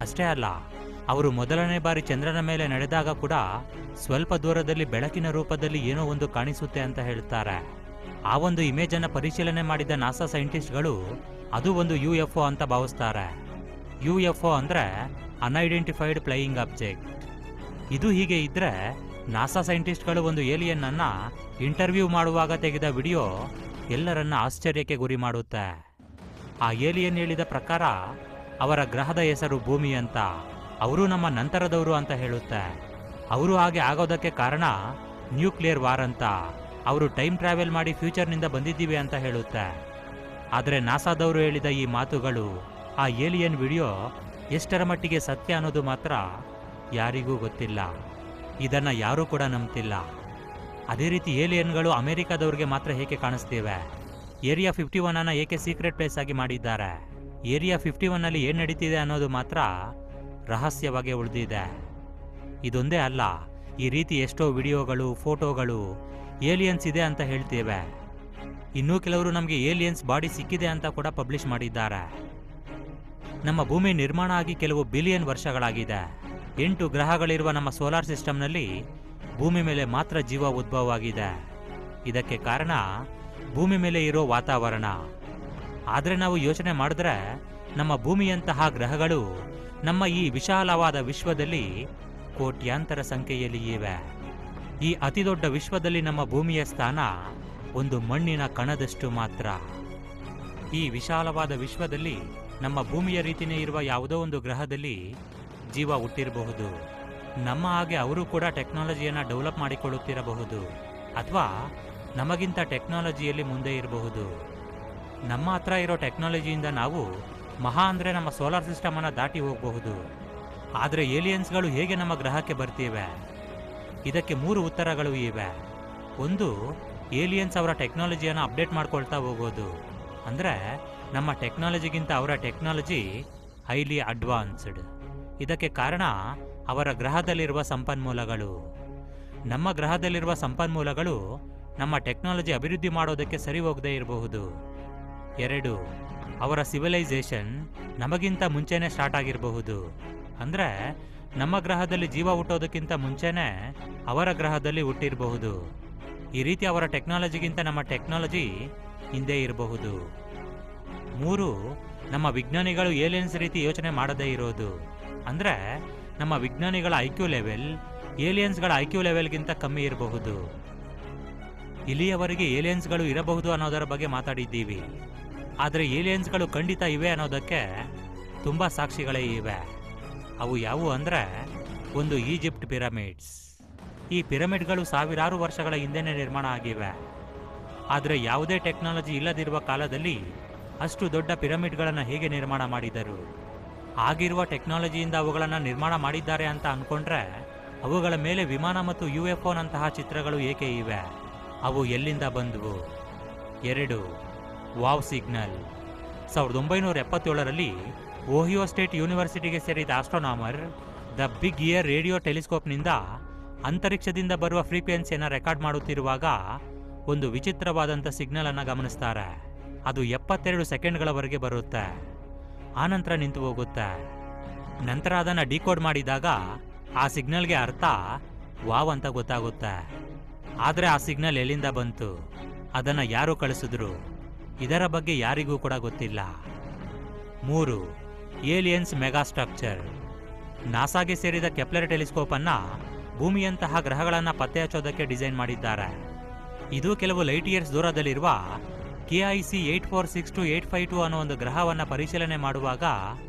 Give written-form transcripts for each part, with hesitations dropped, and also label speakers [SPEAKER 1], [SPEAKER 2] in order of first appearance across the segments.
[SPEAKER 1] ಅಷ್ಟೇ ಅಲ್ಲ, ಅವರು ಮೊದಲನೇ ಬಾರಿ ಚಂದ್ರನ ಮೇಲೆ ನಡೆದಾಗ ಕೂಡ ಸ್ವಲ್ಪ ದೂರದಲ್ಲಿ ಬೆಳಕಿನ ರೂಪದಲ್ಲಿ ಏನೋ ಒಂದು ಕಾಣಿಸುತ್ತೆ ಅಂತ ಹೇಳ್ತಾರೆ. ಆ ಒಂದು ಇಮೇಜ್ ಅನ್ನ ಪರಿಶೀಲನೆ ಮಾಡಿದ ನಾಸಾ ಸೈಂಟಿಸ್ಟ್ಗಳು ಅದು ಒಂದು UFO ಅಂತ ಭಾವಿಸ್ತಾರೆ. UFO ಅಂದ್ರೆ ಅನ್ಐಡೆಂಟಿಫೈಡ್ ಫ್ಲೈಯಿಂಗ್ ಆಬ್ಜೆಕ್ಟ್. ಇದು ಹೀಗೆ ಇದ್ರೆ ನಾಸಾ ಸೈಂಟಿಸ್ಟ್ಗಳು ಒಂದು ಏಲಿಯನ್ ಅನ್ನ ಇಂಟರ್ವ್ಯೂ ಮಾಡುವಾಗ ತೆಗೆದ ವಿಡಿಯೋ ಎಲ್ಲರನ್ನ ಆಶ್ಚರ್ಯಕ್ಕೆ ಗುರಿ ಮಾಡುತ್ತೆ. ಆ ಏಲಿಯನ್ ಹೇಳಿದ ಪ್ರಕಾರ ಅವರ ಗ್ರಹದ ಹೆಸರು ಭೂಮಿ ಅಂತ, ಅವರು ನಮ್ಮ ನಂತರದವರು ಅಂತ ಹೇಳುತ್ತೆ. ಅವರು ಹಾಗೆ ಆಗೋದಕ್ಕೆ ಕಾರಣ ನ್ಯೂಕ್ಲಿಯರ್ ವಾರ್ ಅಂತ, ಅವರು ಟೈಮ್ ಟ್ರಾವೆಲ್ ಮಾಡಿ ಫ್ಯೂಚರ್ನಿಂದ ಬಂದಿದ್ದೀವಿ ಅಂತ ಹೇಳುತ್ತೆ. ಆದರೆ ನಾಸಾದವರು ಹೇಳಿದ ಈ ಮಾತುಗಳು, ಆ ಏಲಿಯನ್ ವಿಡಿಯೋ ಎಷ್ಟರ ಮಟ್ಟಿಗೆ ಸತ್ಯ ಅನ್ನೋದು ಮಾತ್ರ ಯಾರಿಗೂ ಗೊತ್ತಿಲ್ಲ. ಇದನ್ನ ಯಾರೂ ಕೂಡ ನಂಬ್ತಿಲ್ಲ. ಅದೇ ರೀತಿ ಏಲಿಯನ್ಗಳು ಅಮೆರಿಕಾದವ್ರಿಗೆ ಮಾತ್ರ ಹೇಗೆ ಕಾಣಿಸ್ತಿವೆ? ಏರಿಯಾ 51 ಅನ್ನ ಏಕೆ ಸೀಕ್ರೆಟ್ ಪ್ಲೇಸ್ ಆಗಿ ಮಾಡಿದ್ದಾರೆ? ಏರಿಯಾ 51 ನಲ್ಲಿ ಏನ್ ನಡೀತಿದೆ ಅನ್ನೋದು ಮಾತ್ರ ರಹಸ್ಯವಾಗಿ ಉಳಿದಿದೆ. ಇದೊಂದೇ ಅಲ್ಲ, ಈ ರೀತಿ ಎಷ್ಟೋ ವಿಡಿಯೋಗಳು, ಫೋಟೋಗಳು ಏಲಿಯನ್ಸ್ ಇದೆ ಅಂತ ಹೇಳ್ತೇವೆ. ಇನ್ನೂ ಕೆಲವರು ನಮಗೆ ಏಲಿಯನ್ಸ್ ಬಾಡಿ ಸಿಕ್ಕಿದೆ ಅಂತ ಕೂಡ ಪಬ್ಲಿಷ್ ಮಾಡಿದ್ದಾರೆ. ನಮ್ಮ ಭೂಮಿ ನಿರ್ಮಾಣ ಆಗಿ ಕೆಲವು ಬಿಲಿಯನ್ ವರ್ಷಗಳಾಗಿದೆ. 8 ಗ್ರಹಗಳಿರುವ ನಮ್ಮ ಸೋಲಾರ್ ಸಿಸ್ಟಮ್ನಲ್ಲಿ ಭೂಮಿ ಮೇಲೆ ಮಾತ್ರ ಜೀವ ಉದ್ಭವವಾಗಿದೆ. ಇದಕ್ಕೆ ಕಾರಣ ಭೂಮಿ ಮೇಲೆ ಇರೋ ವಾತಾವರಣ. ಆದರೆ ನಾವು ಯೋಚನೆ ಮಾಡಿದ್ರೆ ನಮ್ಮ ಭೂಮಿಯಂತಹ ಗ್ರಹಗಳು ನಮ್ಮ ಈ ವಿಶಾಲವಾದ ವಿಶ್ವದಲ್ಲಿ ಕೋಟ್ಯಾಂತರ ಸಂಖ್ಯೆಯಲ್ಲಿ ಇವೆ. ಈ ಅತಿದೊಡ್ಡ ವಿಶ್ವದಲ್ಲಿ ನಮ್ಮ ಭೂಮಿಯ ಸ್ಥಾನ ಒಂದು ಮಣ್ಣಿನ ಕಣದಷ್ಟು ಮಾತ್ರ. ಈ ವಿಶಾಲವಾದ ವಿಶ್ವದಲ್ಲಿ ನಮ್ಮ ಭೂಮಿಯ ರೀತಿಯೇ ಇರುವ ಯಾವುದೋ ಒಂದು ಗ್ರಹದಲ್ಲಿ ಜೀವ ಹುಟ್ಟಿರಬಹುದು. ನಮ್ಮ ಹಾಗೆ ಅವರು ಕೂಡ ಟೆಕ್ನಾಲಜಿಯನ್ನು ಡೆವಲಪ್ ಮಾಡಿಕೊಳ್ಳುತ್ತಿರಬಹುದು, ಅಥವಾ ನಮಗಿಂತ ಟೆಕ್ನಾಲಜಿಯಲ್ಲಿ ಮುಂದೆ ಇರಬಹುದು. ನಮ್ಮ ಹತ್ರ ಇರೋ ಟೆಕ್ನಾಲಜಿಯಿಂದ ನಾವು ಮಹಾ ಅಂದರೆ ನಮ್ಮ ಸೋಲಾರ್ ಸಿಸ್ಟಮನ್ನು ದಾಟಿ ಹೋಗಬಹುದು. ಆದರೆ ಏಲಿಯನ್ಸ್ಗಳು ಹೇಗೆ ನಮ್ಮ ಗ್ರಹಕ್ಕೆ ಬರ್ತಿವೆ? ಇದಕ್ಕೆ 3 ಉತ್ತರಗಳು ಇವೆ. ಒಂದು, ಏಲಿಯನ್ಸ್ ಅವರ ಟೆಕ್ನಾಲಜಿಯನ್ನು ಅಪ್ಡೇಟ್ ಮಾಡ್ಕೊಳ್ತಾ ಹೋಗೋದು. ಅಂದರೆ ನಮ್ಮ ಟೆಕ್ನಾಲಜಿಗಿಂತ ಅವರ ಟೆಕ್ನಾಲಜಿ ಹೈಲಿ ಅಡ್ವಾನ್ಸ್ಡ್. ಇದಕ್ಕೆ ಕಾರಣ ಅವರ ಗ್ರಹದಲ್ಲಿರುವ ಸಂಪನ್ಮೂಲಗಳು. ನಮ್ಮ ಗ್ರಹದಲ್ಲಿರುವ ಸಂಪನ್ಮೂಲಗಳು ನಮ್ಮ ಟೆಕ್ನಾಲಜಿ ಅಭಿವೃದ್ಧಿ ಮಾಡೋದಕ್ಕೆ ಸರಿ ಹೋಗದೇ ಇರಬಹುದು. 2, ಅವರ ಸಿವಿಲೈಸೇಷನ್ ನಮಗಿಂತ ಮುಂಚೆನೇ ಸ್ಟಾರ್ಟ್ ಆಗಿರಬಹುದು. ಅಂದರೆ ನಮ್ಮ ಗ್ರಹದಲ್ಲಿ ಜೀವ ಹುಟ್ಟೋದಕ್ಕಿಂತ ಮುಂಚೆನೇ ಅವರ ಗ್ರಹದಲ್ಲಿ ಹುಟ್ಟಿರಬಹುದು. ಈ ರೀತಿ ಅವರ ಟೆಕ್ನಾಲಜಿಗಿಂತ ನಮ್ಮ ಟೆಕ್ನಾಲಜಿ ಹಿಂದೆ ಇರಬಹುದು. 3, ನಮ್ಮ ವಿಜ್ಞಾನಿಗಳು ಏಲಿಯನ್ಸ್ ರೀತಿ ಯೋಚನೆ ಮಾಡದೇ ಇರೋದು. ಅಂದರೆ ನಮ್ಮ ವಿಜ್ಞಾನಿಗಳ IQ ಲೆವೆಲ್ ಏಲಿಯನ್ಸ್ಗಳ IQ ಲೆವೆಲ್ಗಿಂತ ಕಮ್ಮಿ ಇರಬಹುದು. ಇಲ್ಲಿಯವರೆಗೆ ಏಲಿಯನ್ಸ್ಗಳು ಇರಬಹುದು ಅನ್ನೋದರ ಬಗ್ಗೆ ಮಾತಾಡಿದ್ದೀವಿ. ಆದರೆ ಏಲಿಯನ್ಸ್ಗಳು ಖಂಡಿತ ಇವೆ ಅನ್ನೋದಕ್ಕೆ ತುಂಬ ಸಾಕ್ಷಿಗಳೇ ಇವೆ. ಅವು ಯಾವುವು ಅಂದರೆ, ಒಂದು ಈಜಿಪ್ಟ್ ಪಿರಮಿಡ್ಸ್. ಈ ಪಿರಮಿಡ್ಗಳು ಸಾವಿರಾರು ವರ್ಷಗಳ ಹಿಂದೆನೇ ನಿರ್ಮಾಣ ಆಗಿವೆ. ಆದರೆ ಯಾವುದೇ ಟೆಕ್ನಾಲಜಿ ಇಲ್ಲದಿರುವ ಕಾಲದಲ್ಲಿ ಅಷ್ಟು ದೊಡ್ಡ ಪಿರಮಿಡ್ಗಳನ್ನು ಹೇಗೆ ನಿರ್ಮಾಣ ಮಾಡಿದರು? ಆಗಿರುವ ಟೆಕ್ನಾಲಜಿಯಿಂದ ಅವುಗಳನ್ನು ನಿರ್ಮಾಣ ಮಾಡಿದ್ದಾರೆ ಅಂತ ಅಂದ್ಕೊಂಡ್ರೆ ಅವುಗಳ ಮೇಲೆ ವಿಮಾನ ಮತ್ತು UFOನಂತಹ ಚಿತ್ರಗಳು ಏಕೆ ಇವೆ? ಅವು ಎಲ್ಲಿಂದ ಬಂದವು? 2, ವಾವ್ ಸಿಗ್ನಲ್. 1977ರಲ್ಲಿ ಓಹಿಯೋ ಸ್ಟೇಟ್ ಯೂನಿವರ್ಸಿಟಿಗೆ ಸೇರಿದ ಆಸ್ಟ್ರೋನಾಮರ್ ದ ಬಿಗ್ ಇಯರ್ ರೇಡಿಯೋ ಟೆಲಿಸ್ಕೋಪ್ನಿಂದ ಅಂತರಿಕ್ಷದಿಂದ ಬರುವ ಫ್ರೀಕ್ವೆನ್ಸಿಯನ್ನು ರೆಕಾರ್ಡ್ ಮಾಡುತ್ತಿರುವಾಗ ಒಂದು ವಿಚಿತ್ರವಾದಂಥ ಸಿಗ್ನಲ್ ಅನ್ನು ಗಮನಿಸ್ತಾರೆ. ಅದು 72 ಸೆಕೆಂಡ್ಗಳವರೆಗೆ ಬರುತ್ತೆ, ಆನಂತರ ನಿಂತು ಹೋಗುತ್ತೆ. ನಂತರ ಅದನ್ನು ಡಿಕೋಡ್ ಮಾಡಿದಾಗ ಆ ಸಿಗ್ನಲ್ಗೆ ಅರ್ಥ ವಾವ್ ಅಂತ ಗೊತ್ತಾಗುತ್ತೆ. ಆದರೆ ಆ ಸಿಗ್ನಲ್ ಎಲ್ಲಿಂದ ಬಂತು, ಅದನ್ನು ಯಾರು ಕಳಿಸಿದ್ರು, ಇದರ ಬಗ್ಗೆ ಯಾರಿಗೂ ಕೂಡ ಗೊತ್ತಿಲ್ಲ. 3, ಏಲಿಯನ್ಸ್ ಮೆಗಾ ಸ್ಟ್ರಕ್ಚರ್. ನಾಸಾಗೆ ಸೇರಿದ ಕೆಪ್ಲರ್ ಟೆಲಿಸ್ಕೋಪ್ ಅನ್ನ ಭೂಮಿಯಂತಹ ಗ್ರಹಗಳನ್ನು ಪತ್ತೆ ಹಚ್ಚೋದಕ್ಕೆ ಡಿಸೈನ್ ಮಾಡಿದ್ದಾರೆ. ಇದು ಕೆಲವು ಲೈಟ್ ಇಯರ್ಸ್ ದೂರದಲ್ಲಿರುವ KIC 8462-852 ಅನ್ನೋ ಒಂದು ಗ್ರಹವನ್ನು ಪರಿಶೀಲನೆ ಮಾಡುವಾಗ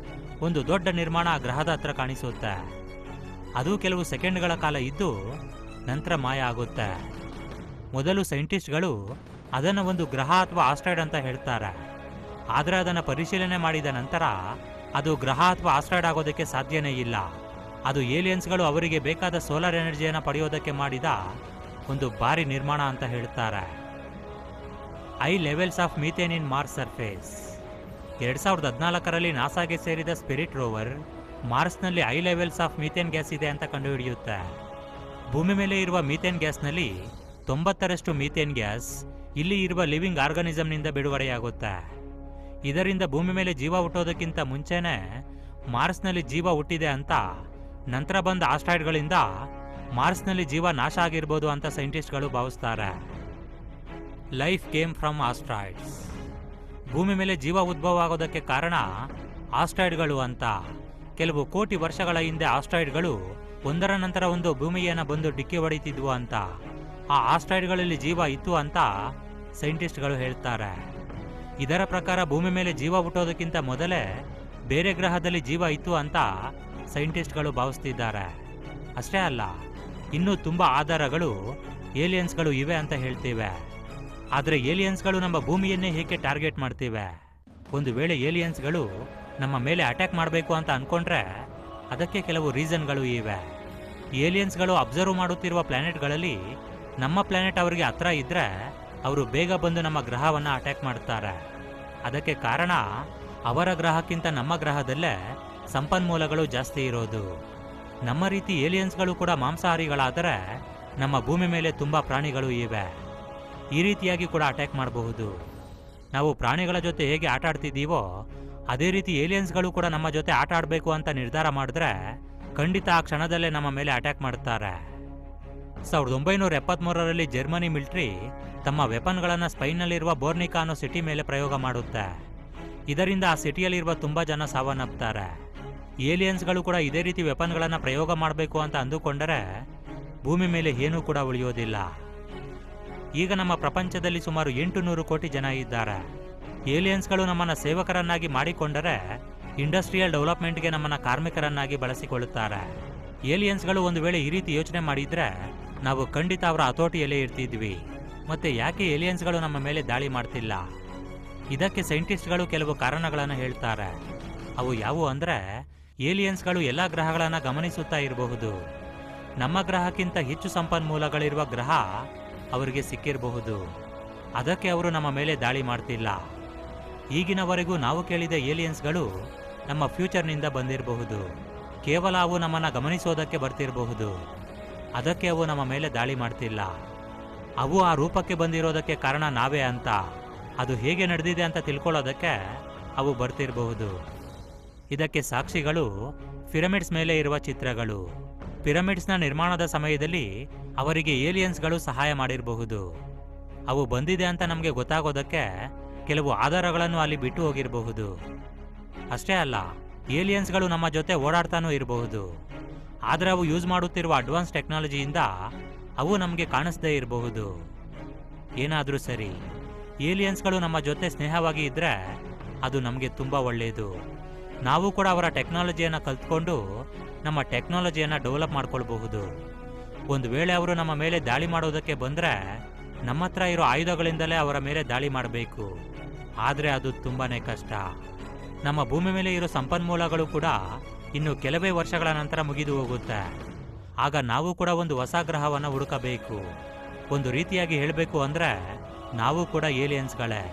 [SPEAKER 1] ಒಂದು ದೊಡ್ಡ ನಿರ್ಮಾಣ ಆ ಗ್ರಹದ ಹತ್ರ ಕಾಣಿಸುತ್ತೆ. ಅದು ಕೆಲವು ಸೆಕೆಂಡ್ಗಳ ಕಾಲ ಇದ್ದು ನಂತರ ಮಾಯ ಆಗುತ್ತೆ. ಮೊದಲು ಸೈಂಟಿಸ್ಟ್ಗಳು ಅದನ್ನು ಒಂದು ಗ್ರಹ ಅಥವಾ ಆಸ್ಟ್ರಾಯ್ಡ್ ಅಂತ ಹೇಳ್ತಾರೆ. ಆದರೆ ಅದನ್ನು ಪರಿಶೀಲನೆ ಮಾಡಿದ ನಂತರ ಅದು ಗ್ರಹ ಅಥವಾ ಆಸ್ಟ್ರಾಯ್ಡ್ ಆಗೋದಕ್ಕೆ ಸಾಧ್ಯನೇ ಇಲ್ಲ. ಅದು ಏಲಿಯನ್ಸ್ಗಳು ಅವರಿಗೆ ಬೇಕಾದ ಸೋಲಾರ್ ಎನರ್ಜಿಯನ್ನು ಪಡೆಯೋದಕ್ಕೆ ಮಾಡಿದ ಒಂದು ಭಾರಿ ನಿರ್ಮಾಣ ಅಂತ ಹೇಳ್ತಾರೆ. High levels of methane in Mars surface. 2014ರಲ್ಲಿ ನಾಸಾಗೆ ಸೇರಿದ ಸ್ಪಿರಿಟ್ ರೋವರ್ ಮಾರ್ಸ್ನಲ್ಲಿ high levels of methane gas ಇದೆ ಅಂತ ಕಂಡುಹಿಡಿಯುತ್ತೆ. ಭೂಮಿ ಮೇಲೆ ಇರುವ ಮೀಥೇನ್ ಗ್ಯಾಸ್ನಲ್ಲಿ 90ರಷ್ಟು ಮೀಥೇನ್ ಗ್ಯಾಸ್ ಇಲ್ಲಿ ಇರುವ ಲಿವಿಂಗ್ ಆರ್ಗಾನಿಸಮ್ನಿಂದ ಬಿಡುಗಡೆಯಾಗುತ್ತೆ. ಇದರಿಂದ ಭೂಮಿ ಮೇಲೆ ಜೀವ ಹುಟ್ಟೋದಕ್ಕಿಂತ ಮುಂಚೆನೇ ಮಾರ್ಸ್ನಲ್ಲಿ ಜೀವ ಹುಟ್ಟಿದೆ ಅಂತ, ನಂತರ ಬಂದ ಆಸ್ಟ್ರಾಯ್ಡ್ಗಳಿಂದ ಮಾರ್ಸ್ನಲ್ಲಿ ಜೀವ ನಾಶ ಆಗಿರ್ಬೋದು ಅಂತ ಸೈಂಟಿಸ್ಟ್ಗಳು ಭಾವಿಸ್ತಾರೆ. Life came from asteroids. ಭೂಮಿ ಮೇಲೆ ಜೀವ ಉದ್ಭವ ಆಗೋದಕ್ಕೆ ಕಾರಣ ಆಸ್ಟ್ರಾಯ್ಡ್ಗಳು ಅಂತ. ಕೆಲವು ಕೋಟಿ ವರ್ಷಗಳ ಹಿಂದೆ ಆಸ್ಟ್ರಾಯ್ಡ್ಗಳು ಒಂದರ ನಂತರ ಒಂದು ಭೂಮಿಯನ್ನು ಬಂದು ಡಿಕ್ಕಿ ಹೊಡಿತಿದ್ವು ಅಂತ. ಆ ಆಸ್ಟ್ರಾಯ್ಡ್ಗಳಲ್ಲಿ ಜೀವ ಇತ್ತು ಅಂತ ಸೈಂಟಿಸ್ಟ್ಗಳು ಹೇಳ್ತಾರೆ. ಇದರ ಪ್ರಕಾರ ಭೂಮಿ ಮೇಲೆ ಜೀವ ಹುಟ್ಟೋದಕ್ಕಿಂತ ಮೊದಲೇ ಬೇರೆ ಗ್ರಹದಲ್ಲಿ ಜೀವ ಇತ್ತು ಅಂತ ಸೈಂಟಿಸ್ಟ್ಗಳು ಭಾವಿಸ್ತಿದ್ದಾರೆ. ಅಷ್ಟೇ ಅಲ್ಲ, ಇನ್ನೂ ತುಂಬ ಆಧಾರಗಳು ಏಲಿಯನ್ಸ್ಗಳು ಇವೆ ಅಂತ ಹೇಳ್ತಿವೆ. ಆದರೆ ಏಲಿಯನ್ಸ್ಗಳು ನಮ್ಮ ಭೂಮಿಯನ್ನೇ ಹೇಗೆ ಟಾರ್ಗೆಟ್ ಮಾಡ್ತಿವೆ? ಒಂದು ವೇಳೆ ಏಲಿಯನ್ಸ್ಗಳು ನಮ್ಮ ಮೇಲೆ ಅಟ್ಯಾಕ್ ಮಾಡಬೇಕು ಅಂತ ಅಂದ್ಕೊಂಡ್ರೆ ಅದಕ್ಕೆ ಕೆಲವು ರೀಸನ್ಗಳು ಇವೆ. ಏಲಿಯನ್ಸ್ಗಳು ಅಬ್ಸರ್ವ್ ಮಾಡುತ್ತಿರುವ ಪ್ಲಾನೆಟ್ಗಳಲ್ಲಿ ನಮ್ಮ ಪ್ಲಾನೆಟ್ ಅವರಿಗೆ ಹತ್ರ ಇದ್ದರೆ ಅವರು ಬೇಗ ಬಂದು ನಮ್ಮ ಗ್ರಹವನ್ನು ಅಟ್ಯಾಕ್ ಮಾಡ್ತಾರೆ. ಅದಕ್ಕೆ ಕಾರಣ ಅವರ ಗ್ರಹಕ್ಕಿಂತ ನಮ್ಮ ಗ್ರಹದಲ್ಲೇ ಸಂಪನ್ಮೂಲಗಳು ಜಾಸ್ತಿ ಇರೋದು. ನಮ್ಮ ರೀತಿ ಏಲಿಯನ್ಸ್ಗಳು ಕೂಡ ಮಾಂಸಾಹಾರಿಗಳಾದರೆ ನಮ್ಮ ಭೂಮಿ ಮೇಲೆ ತುಂಬ ಪ್ರಾಣಿಗಳು ಇವೆ. ಈ ರೀತಿಯಾಗಿ ಕೂಡ ಅಟ್ಯಾಕ್ ಮಾಡಬಹುದು. ನಾವು ಪ್ರಾಣಿಗಳ ಜೊತೆ ಹೇಗೆ ಆಟ ಆಡ್ತಿದ್ದೀವೋ ಅದೇ ರೀತಿ ಏಲಿಯನ್ಸ್ಗಳು ಕೂಡ ನಮ್ಮ ಜೊತೆ ಆಟ ಆಡಬೇಕು ಅಂತ ನಿರ್ಧಾರ ಮಾಡಿದ್ರೆ ಖಂಡಿತ ಆ ಕ್ಷಣದಲ್ಲೇ ನಮ್ಮ ಮೇಲೆ ಅಟ್ಯಾಕ್ ಮಾಡ್ತಾರೆ. 1973ರಲ್ಲಿ ಜರ್ಮನಿ ಮಿಲಿಟರಿ ತಮ್ಮ ವೆಪನ್ಗಳನ್ನು ಸ್ಪೈನ್ನಲ್ಲಿರುವ ಬೋರ್ನಿಕಾ ಅನ್ನೋ ಸಿಟಿ ಮೇಲೆ ಪ್ರಯೋಗ ಮಾಡುತ್ತೆ. ಇದರಿಂದ ಆ ಸಿಟಿಯಲ್ಲಿರುವ ತುಂಬ ಜನ ಸಾವನ್ನಪ್ತಾರೆ. ಏಲಿಯನ್ಸ್ಗಳು ಕೂಡ ಇದೇ ರೀತಿ ವೆಪನ್ಗಳನ್ನು ಪ್ರಯೋಗ ಮಾಡಬೇಕು ಅಂತ ಅಂದುಕೊಂಡರೆ ಭೂಮಿ ಮೇಲೆ ಏನೂ ಕೂಡ ಉಳಿಯೋದಿಲ್ಲ. ಈಗ ನಮ್ಮ ಪ್ರಪಂಚದಲ್ಲಿ ಸುಮಾರು 800 ಕೋಟಿ ಜನ ಇದ್ದಾರೆ. ಏಲಿಯನ್ಸ್ಗಳು ನಮ್ಮನ್ನು ಸೇವಕರನ್ನಾಗಿ ಮಾಡಿಕೊಂಡರೆ ಇಂಡಸ್ಟ್ರಿಯಲ್ ಡೆವಲಪ್ಮೆಂಟ್ಗೆ ನಮ್ಮನ್ನು ಕಾರ್ಮಿಕರನ್ನಾಗಿ ಬಳಸಿಕೊಳ್ಳುತ್ತಾರೆ. ಏಲಿಯನ್ಸ್ಗಳು ಒಂದು ವೇಳೆ ಈ ರೀತಿ ಯೋಚನೆ ಮಾಡಿದ್ರೆ ನಾವು ಖಂಡಿತ ಅವರ ಹತೋಟಿಯಲ್ಲೇ ಇರ್ತಿದ್ವಿ. ಮತ್ತೆ ಯಾಕೆ ಏಲಿಯನ್ಸ್ಗಳು ನಮ್ಮ ಮೇಲೆ ದಾಳಿ ಮಾಡ್ತಿಲ್ಲ? ಇದಕ್ಕೆ ಸೈಂಟಿಸ್ಟ್ಗಳು ಕೆಲವು ಕಾರಣಗಳನ್ನು ಹೇಳ್ತಾರೆ. ಅವು ಯಾವುವು ಅಂದರೆ, ಏಲಿಯನ್ಸ್ಗಳು ಎಲ್ಲ ಗ್ರಹಗಳನ್ನು ಗಮನಿಸುತ್ತಾ ಇರಬಹುದು. ನಮ್ಮ ಗ್ರಹಕ್ಕಿಂತ ಹೆಚ್ಚು ಸಂಪನ್ಮೂಲಗಳಿರುವ ಗ್ರಹ ಅವರಿಗೆ ಸಿಕ್ಕಿರಬಹುದು. ಅದಕ್ಕೆ ಅವರು ನಮ್ಮ ಮೇಲೆ ದಾಳಿ ಮಾಡ್ತಿಲ್ಲ. ಈಗಿನವರೆಗೂ ನಾವು ಕೇಳಿದ ಏಲಿಯನ್ಸ್ಗಳು ನಮ್ಮ ಫ್ಯೂಚರ್ನಿಂದ ಬಂದಿರಬಹುದು. ಕೇವಲ ಅವು ನಮ್ಮನ್ನು ಗಮನಿಸೋದಕ್ಕೆ ಬರ್ತಿರಬಹುದು. ಅದಕ್ಕೆ ಅವು ನಮ್ಮ ಮೇಲೆ ದಾಳಿ ಮಾಡ್ತಿಲ್ಲ. ಅವು ಆ ರೂಪಕ್ಕೆ ಬಂದಿರೋದಕ್ಕೆ ಕಾರಣ ನಾವೇ ಅಂತ, ಅದು ಹೇಗೆ ನಡೆದಿದೆ ಅಂತ ತಿಳ್ಕೊಳ್ಳೋದಕ್ಕೆ ಅವು ಬರ್ತಿರಬಹುದು. ಇದಕ್ಕೆ ಸಾಕ್ಷಿಗಳು ಪಿರಮಿಡ್ಸ್ ಮೇಲೆ ಇರುವ ಚಿತ್ರಗಳು. ಪಿರಮಿಡ್ಸ್ನ ನಿರ್ಮಾಣದ ಸಮಯದಲ್ಲಿ ಅವರಿಗೆ ಏಲಿಯನ್ಸ್ಗಳು ಸಹಾಯ ಮಾಡಿರಬಹುದು. ಅವು ಬಂದಿದೆ ಅಂತ ನಮಗೆ ಗೊತ್ತಾಗೋದಕ್ಕೆ ಕೆಲವು ಆಧಾರಗಳನ್ನು ಅಲ್ಲಿ ಬಿಟ್ಟು ಹೋಗಿರಬಹುದು. ಅಷ್ಟೇ ಅಲ್ಲ, ಏಲಿಯನ್ಸ್ಗಳು ನಮ್ಮ ಜೊತೆ ಓಡಾಡ್ತಾನೂ ಇರಬಹುದು. ಆದರೆ ಅವು ಯೂಸ್ ಮಾಡುತ್ತಿರುವ ಅಡ್ವಾನ್ಸ್ ಟೆಕ್ನಾಲಜಿಯಿಂದ ಅವು ನಮಗೆ ಕಾಣಿಸದೇ ಇರಬಹುದು. ಏನಾದರೂ ಸರಿ, ಏಲಿಯನ್ಸ್ಗಳು ನಮ್ಮ ಜೊತೆ ಸ್ನೇಹವಾಗಿ ಇದ್ದರೆ ಅದು ನಮಗೆ ತುಂಬ ಒಳ್ಳೆಯದು. ನಾವು ಕೂಡ ಅವರ ಟೆಕ್ನಾಲಜಿಯನ್ನು ಕಲ್ತ್ಕೊಂಡು ನಮ್ಮ ಟೆಕ್ನಾಲಜಿಯನ್ನು ಡೆವಲಪ್ ಮಾಡ್ಕೊಳ್ಬಹುದು. ಒಂದು ವೇಳೆ ಅವರು ನಮ್ಮ ಮೇಲೆ ದಾಳಿ ಮಾಡೋದಕ್ಕೆ ಬಂದರೆ ನಮ್ಮ ಹತ್ರ ಇರೋ ಆಯುಧಗಳಿಂದಲೇ ಅವರ ಮೇಲೆ ದಾಳಿ ಮಾಡಬೇಕು. ಆದರೆ ಅದು ತುಂಬಾ ಕಷ್ಟ. ನಮ್ಮ ಭೂಮಿ ಮೇಲೆ ಇರೋ ಸಂಪನ್ಮೂಲಗಳು ಕೂಡ ಇನ್ನು ಕೆಲವೇ ವರ್ಷಗಳ ನಂತರ ಮುಗಿದು ಹೋಗುತ್ತೆ. ಆಗ ನಾವು ಕೂಡ ಒಂದು ಹೊಸ ಗ್ರಹವನ್ನು ಹುಡುಕಬೇಕು. ಒಂದು ರೀತಿಯಾಗಿ ಹೇಳಬೇಕು ಅಂದರೆ ನಾವು ಕೂಡ ಏಲಿಯನ್ಸ್ಗಳೇ.